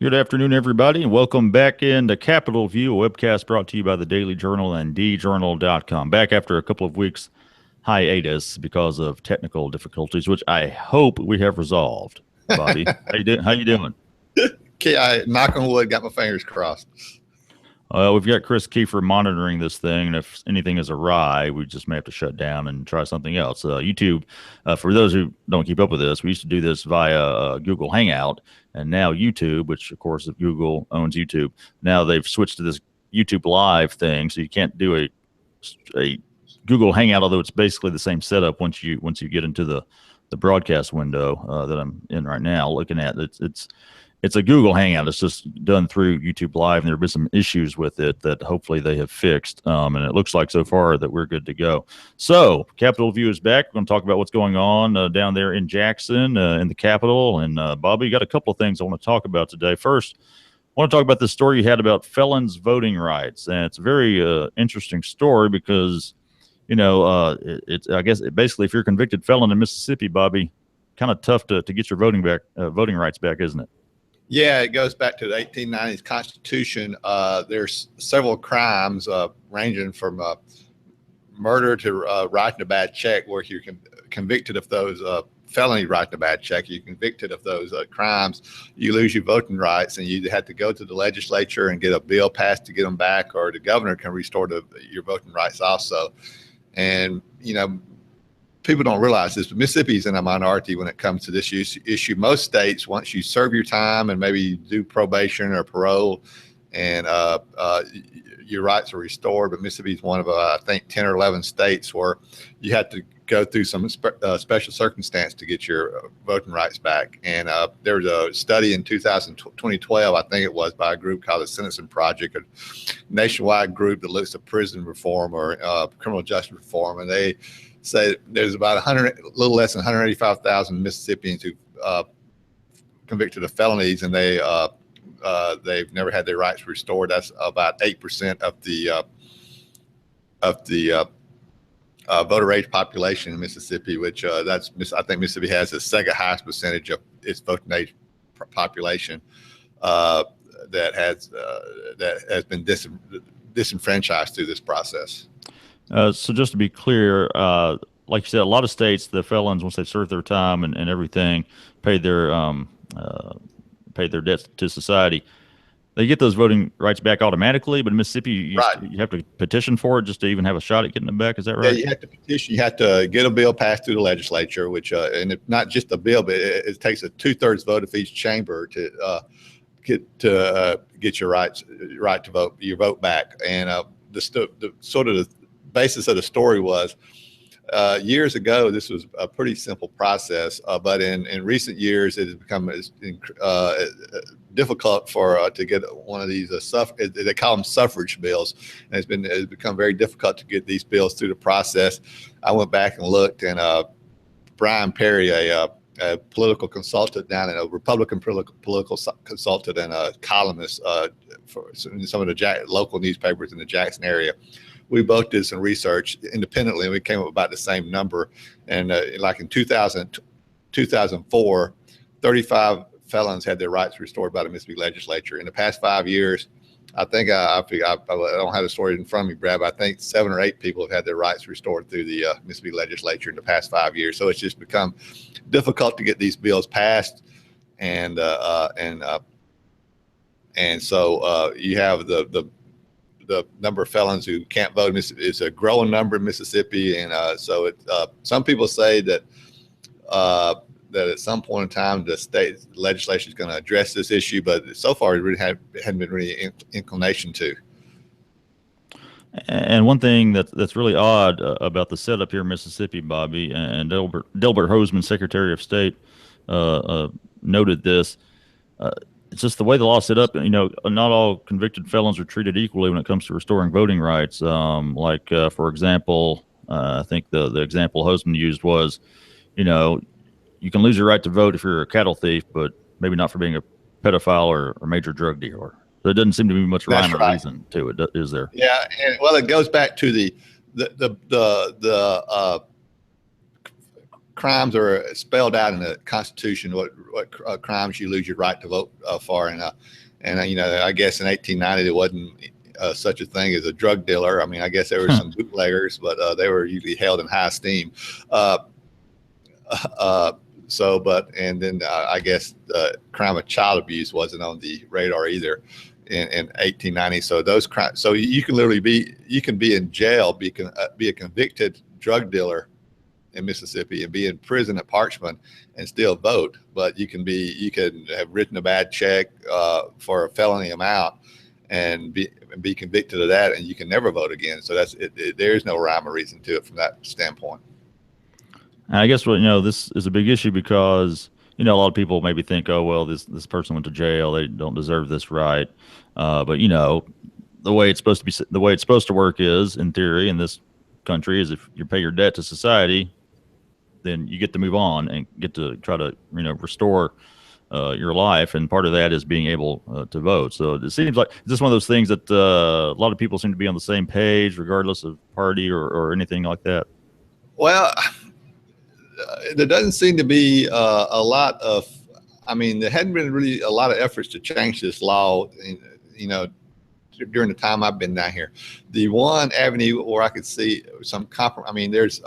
Good afternoon, everybody, and welcome back into Capitol View, a webcast brought to you by the Daily Journal and djournal.com. Back after a couple of weeks hiatus because of technical difficulties, which I hope we have resolved. Bobby, how you doing? Okay, I knock on wood, got my fingers crossed. We've got Chris Kiefer monitoring this thing, and if anything is awry, we just may have to shut down and try something else. YouTube, for those who don't keep up with this, we used to do this via Google Hangout, and now YouTube, which of course Google owns YouTube, now they've switched to this YouTube Live thing, so you can't do a Google Hangout, although it's basically the same setup once you get into the broadcast window that I'm in right now. Looking at it's a Google Hangout. It's just done through YouTube Live, and there have been some issues with it that hopefully they have fixed. And it looks like so far that we're good to go. So Capitol View is back. We're going to talk about what's going on down there in Jackson, in the Capitol. And Bobby, you got a couple of things I want to talk about today. First, I want to talk about this story you had about felons' voting rights. And it's a very interesting story because, it's I guess basically if you're a convicted felon in Mississippi, Bobby, kind of tough to get your voting rights back, isn't it? Yeah, it goes back to the 1890s Constitution. There's several crimes ranging from murder to writing a bad check, where you're convicted of those felony writing a bad check. You're convicted of those crimes, you lose your voting rights, and you have to go to the legislature and get a bill passed to get them back, or the governor can restore your voting rights also. And, people don't realize this, but Mississippi is in a minority when it comes to this issue. Most states, once you serve your time and maybe you do probation or parole, and your rights are restored. But Mississippi is one of, I think, 10 or 11 states where you have to go through some special circumstance to get your voting rights back. And there was a study in 2012, I think it was, by a group called the Sentencing Project, a nationwide group that looks at prison reform or criminal justice reform, and they say there's about a little less than 185,000 Mississippians who convicted of felonies, and they've never had their rights restored. That's about 8% of the voter age population in Mississippi, which I think Mississippi has the second highest percentage of its voting age population that has been disenfranchised through this process. So just to be clear, like you said, a lot of states, the felons, once they serve their time and everything, pay their debts to society, they get those voting rights back automatically. But in Mississippi, you have to petition for it just to even have a shot at getting them back. Is that right? Yeah, you have to petition. You have to get a bill passed through the legislature, which and not just a bill, but it takes a 2/3 vote of each chamber to get your right to vote, your vote back. And the sort of the basis of the story was years ago, this was a pretty simple process, but in recent years, it has become difficult to get one of these they call them suffrage bills, and it's become very difficult to get these bills through the process. I went back and looked, and Brian Perry, a political consultant down in a Republican political consultant and a columnist for some of the local newspapers in the Jackson area, we both did some research independently, and we came up about the same number. And like in 2004, 35 felons had their rights restored by the Mississippi legislature. In the past 5 years, I think I don't have the story in front of me, Brad, but I think 7 or 8 people have had their rights restored through the Mississippi legislature in the past 5 years. So it's just become difficult to get these bills passed, and so you have the number of felons who can't vote is a growing number in Mississippi, and so some people say that at some point in time the state legislature is going to address this issue, but so far it really hadn't been really inclination to. And one thing that's really odd about the setup here in Mississippi, Bobby, and Delbert Hosemann, Secretary of State, noted this. It's just the way the law is set up. Not all convicted felons are treated equally when it comes to restoring voting rights. For example, I think the example Hosemann used was, you can lose your right to vote if you're a cattle thief, but maybe not for being a pedophile or major drug dealer. So it doesn't seem to be much rhyme or reason to it, is there? Yeah, and well, it goes back to the crimes are spelled out in the Constitution. What crimes you lose your right to vote for, and you know, I guess in 1890 there wasn't such a thing as a drug dealer. I mean, I guess there were some bootleggers, but they were usually held in high esteem. Uh, and then I guess the crime of child abuse wasn't on the radar either in 1890. So those crimes, so you can literally be in jail, be a convicted drug dealer in Mississippi and be in prison at Parchman and still vote, but you can have written a bad check for a felony amount and be convicted of that, and you can never vote again. So there's no rhyme or reason to it from that standpoint. And I guess this is a big issue because a lot of people maybe think, oh well, this person went to jail, they don't deserve this right. But the way it's supposed to work is, in theory, in this country, is if you pay your debt to society, then you get to move on and get to try to restore your life, and part of that is being able to vote. So it seems like it's just one of those things that a lot of people seem to be on the same page, regardless of party or anything like that. Well, there doesn't seem to be a lot of. I mean, there hadn't been really a lot of efforts to change this law. During the time I've been down here, the one avenue where I could see some compromise. I mean, there's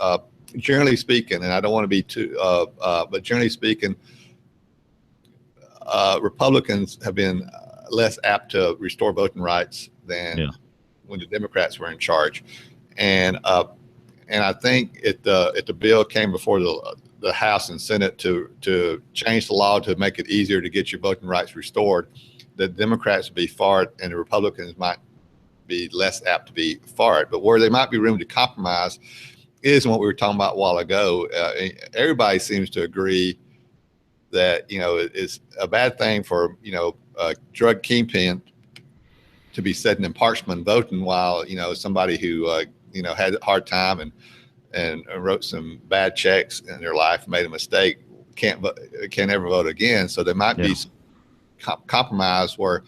generally speaking, and I don't want to be too, but generally speaking, Republicans have been less apt to restore voting rights than when the Democrats were in charge, and I think if the bill came before the House and Senate to change the law to make it easier to get your voting rights restored, the Democrats would be for it, and the Republicans might be less apt to be for it. But where there might be room to compromise is what we were talking about a while ago. Everybody seems to agree that it's a bad thing for a drug kingpin to be sitting in Parchman voting while somebody who had a hard time and wrote some bad checks in their life, made a mistake, can't ever vote again. So there might be some compromise where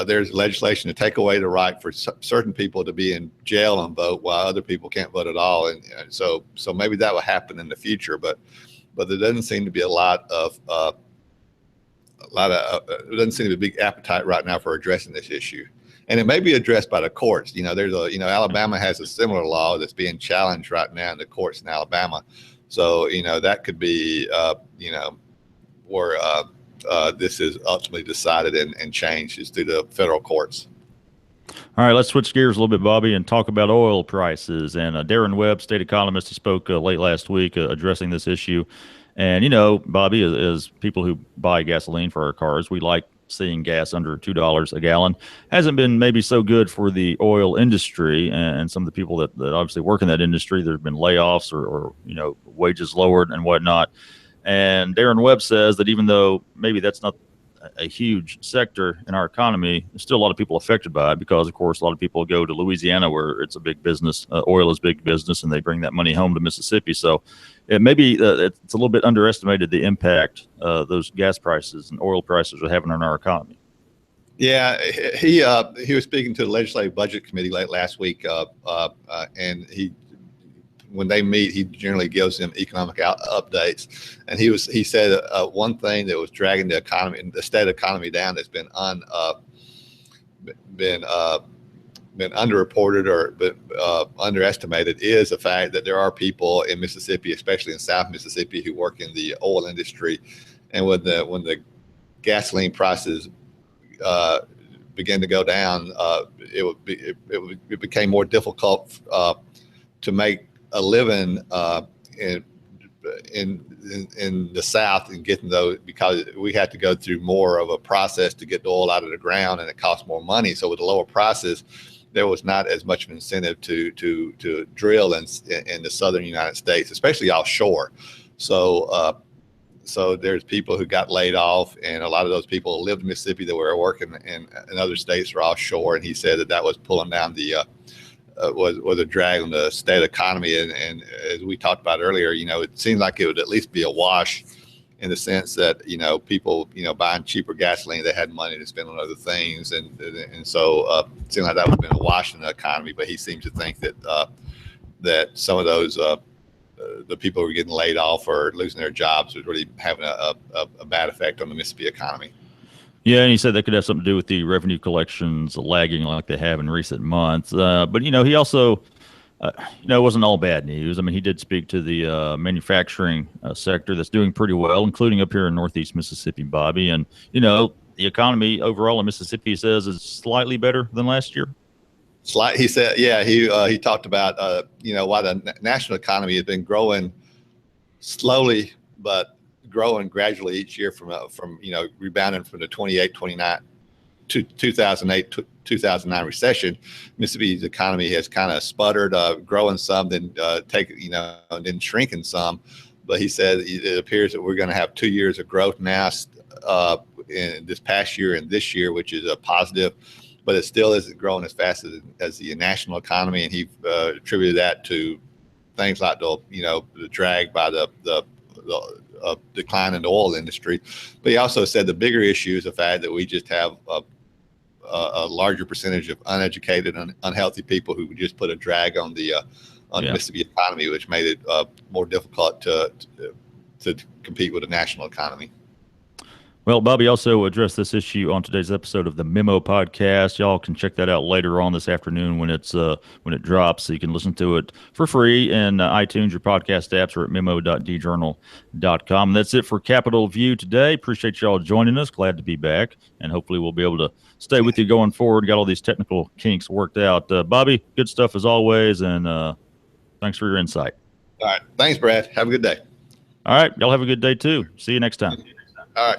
there's legislation to take away the right for certain people to be in jail and vote while other people can't vote at all. And so maybe that will happen in the future, but there doesn't seem to be there doesn't seem to be a big appetite right now for addressing this issue. And it may be addressed by the courts. Alabama has a similar law that's being challenged right now in the courts in Alabama. So, that could be, where this is ultimately decided and changed is through the federal courts. All right, let's switch gears a little bit, Bobby, and talk about oil prices. And Darren Webb, state economist, he spoke late last week addressing this issue. And, Bobby, as people who buy gasoline for our cars, we like seeing gas under $2 a gallon. Hasn't been maybe so good for the oil industry and some of the people that obviously work in that industry. There's been layoffs or wages lowered and whatnot. And Darren Webb says that even though maybe that's not a huge sector in our economy, there's still a lot of people affected by it because, of course, a lot of people go to Louisiana where it's a big business. Oil is big business, and they bring that money home to Mississippi. So maybe it's a little bit underestimated the impact those gas prices and oil prices are having on our economy. Yeah, he was speaking to the Legislative Budget Committee late last week, and when they meet, he generally gives them economic updates. And he said one thing that was dragging the state economy down that's been underreported or underestimated is the fact that there are people in Mississippi, especially in South Mississippi, who work in the oil industry. And when the gasoline prices began to go down, it became more difficult to make a living in the South and getting those, because we had to go through more of a process to get the oil out of the ground, and it cost more money. So with the lower prices, there was not as much of an incentive to drill in the southern United States, especially offshore. So there's people who got laid off, and a lot of those people who lived in Mississippi that were working in other states or offshore. And he said that was pulling down the was a drag on the state economy. And as we talked about earlier, it seemed like it would at least be a wash in the sense that, people, buying cheaper gasoline, they had money to spend on other things. And so it seemed like that would have been a wash in the economy. But he seemed to think that that some of those the people who were getting laid off or losing their jobs was really having a bad effect on the Mississippi economy. Yeah, and he said that could have something to do with the revenue collections lagging like they have in recent months. But he also, it wasn't all bad news. I mean, he did speak to the manufacturing sector that's doing pretty well, including up here in Northeast Mississippi, Bobby. And the economy overall in Mississippi, says, is slightly better than last year. He said, yeah, he talked about why the national economy has been growing slowly, but growing gradually each year from rebounding from the 2008 recession. Mississippi's economy has kind of sputtered, growing some, then then shrinking some. But he said it appears that we're going to have 2 years of growth now, in this past year and this year, which is a positive. But it still isn't growing as fast as the national economy, and he attributed that to things like the drag by the decline in the oil industry. But he also said the bigger issue is the fact that we just have a larger percentage of uneducated and unhealthy people who just put a drag on the Mississippi economy, which made it more difficult to compete with the national economy. Well, Bobby also addressed this issue on today's episode of the Memo podcast. Y'all can check that out later on this afternoon when it drops, so you can listen to it for free in iTunes, your podcast apps, or at memo.djournal.com. And that's it for Capitol View today. Appreciate y'all joining us. Glad to be back, and hopefully we'll be able to stay with you going forward. Got all these technical kinks worked out. Bobby, good stuff as always, and thanks for your insight. All right. Thanks, Brad. Have a good day. All right. Y'all have a good day too. See you next time. All right.